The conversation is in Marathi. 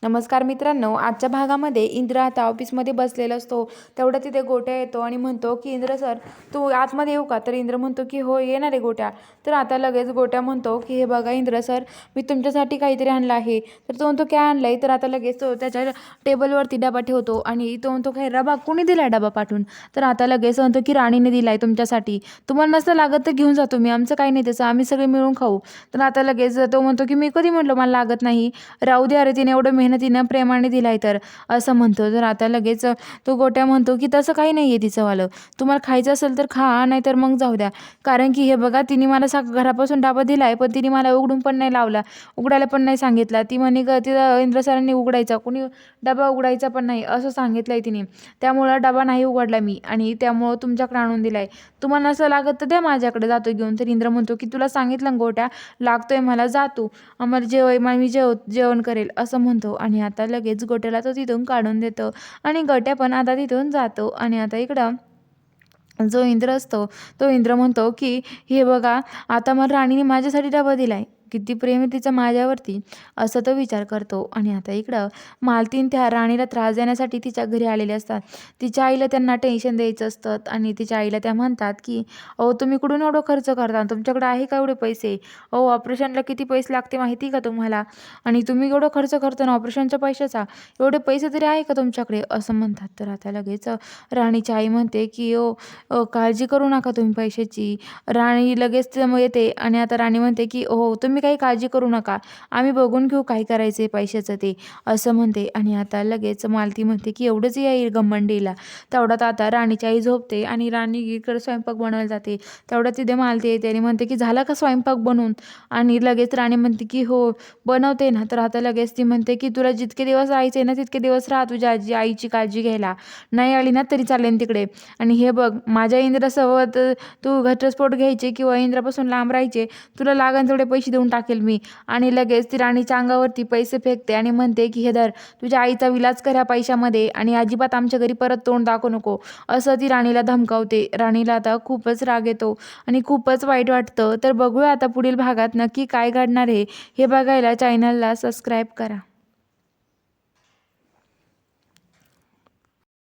नमस्कार मित्रांनो, आजच्या भागामध्ये इंद्र आता ऑफिसमध्ये बसलेला असतो. तेवढं तिथे गोट्या येतो आणि म्हणतो की इंद्र सर, तू आतमध्ये येऊ का? तर इंद्र म्हणतो की हो, येणार आहे गोट्या. तर आता लगेच गोट्या म्हणतो की हे बघा इंद्र सर, मी तुमच्यासाठी काहीतरी आणलं आहे. तर तो म्हणतो काय आणलंय? तर आता लगेच तो त्याच्या टेबलवरती डबा ठेवतो आणि तो म्हणतो काय डबा कोणी दिलाय डबा पाठवून? तर आता लगेच म्हणतो की राणीने दिलाय तुमच्यासाठी. तुम्हाला नसतं लागत तर घेऊन जातो मी, आमचं काही नाही त्याचं, आम्ही सगळे मिळून खाऊ. तर आता लगेच तो म्हणतो की मी कधी म्हटलं मला लागत नाही, राहू दे, अरे तिने एवढं मेहनतीनं प्रेमाने दिलाय तर, असं म्हणतो. तर आता लगेच तो गोट्या म्हणतो की तसं काही नाही आहे तिचंवालं, तुम्हाला खायचं असेल तर खा, नाही तर मग जाऊ द्या. कारण की हे बघा तिने मला घरापासून डबा दिलाय, पण तिने मला उघडून पण नाही लावला, उघडायला पण नाही सांगितलं. ती म्हणे तिथं इंद्र सरांनी उघडायचा, कोणी डबा उघडायचा पण नाही असं सांगितलंय तिने, त्यामुळं डबा नाही उघडला मी आणि त्यामुळं तुमच्याकडे आणून दिलाय. तुम्हाला असं लागत तर द्या, माझ्याकडे जातो घेऊन. तर इंद्र म्हणतो की तुला सांगितलं ना गोट्या, लागतोय मला, जातो आम्हाला मी जेवण करेल, असं म्हणतो. आणि आता लगेच गोट्याला तो तिथून काढून देतो आणि गोट्या पण आता तिथून जातो. आणि आता इकडं जो इंद्र असतो तो इंद्र म्हणतो की हे बघा, आता मला राणीने माझ्यासाठी डबा दिलाय, किती प्रेम आहे तिचं माझ्यावरती, असं तो विचार करतो. आणि आता इकडं मालतीन त्या राणीला त्रास देण्यासाठी तिच्या घरी आलेले असतात. तिच्या आईला त्यांना टेन्शन द्यायचं असतं आणि तिच्या आईला त्या म्हणतात की अहो, तुम्ही कुठून एवढं खर्च करता, तुमच्याकडे आहे का एवढे पैसे? अहो, ऑपरेशनला किती पैसे लागते माहिती का तुम्हाला? आणि तुम्ही एवढं खर्च करता ना ऑपरेशनच्या पैशाचा, एवढे पैसे तरी आहे का तुमच्याकडे, असं म्हणतात. तर आता लगेच राणीची आई म्हणते की काळजी करू नका तुम्ही पैशाची. राणी लगेच येते आणि आता राणी म्हणते की हो, तुम्ही काही काळजी करू नका, आम्ही बघून घेऊ काय करायचं पैशाचं ते, असं म्हणते. आणि आता लगेच मालती म्हणते की एवढंच येईल घमंडीला. तेवढ्यात आता राणीची आई झोपते आणि राणी इकडे स्वयंपाक बनवायला जाते. तेवढ्यात तिथे मालती येते आणि म्हणते की झाला का स्वयंपाक बनवून? आणि लगेच राणी म्हणते की हो, बनवते ना. तर आता लगेच ती म्हणते की तुला जितके दिवस राहायचे ना तितके दिवस राहा तुझ्या आईची काळजी घ्यायला, नाही आली ना तरी चालेल तिकडे. आणि हे बघ, माझ्या इंद्रासोबत तू घटस्फोट घ्यायचे किंवा इंद्रापासून लांब राहायचे, तुला लागन तेवढे पैसे देऊन टाकेल मी. आणि लगेच ती राणीच्या अंगावरती पैसे फेकते आणि म्हणते की हे धर, तुझ्या आईचा विलाज कर ह्या पैशामध्ये आणि अजिबात आमच्या घरी परत तोंड दाखवू नको, असं ती राणीला धमकावते. राणीला आता खूपच राग येतो आणि खूपच वाईट वाटतं. तर बघूया आता पुढील भागात नक्की काय घडणार आहे, हे बघायला चॅनलला सबस्क्राईब करा.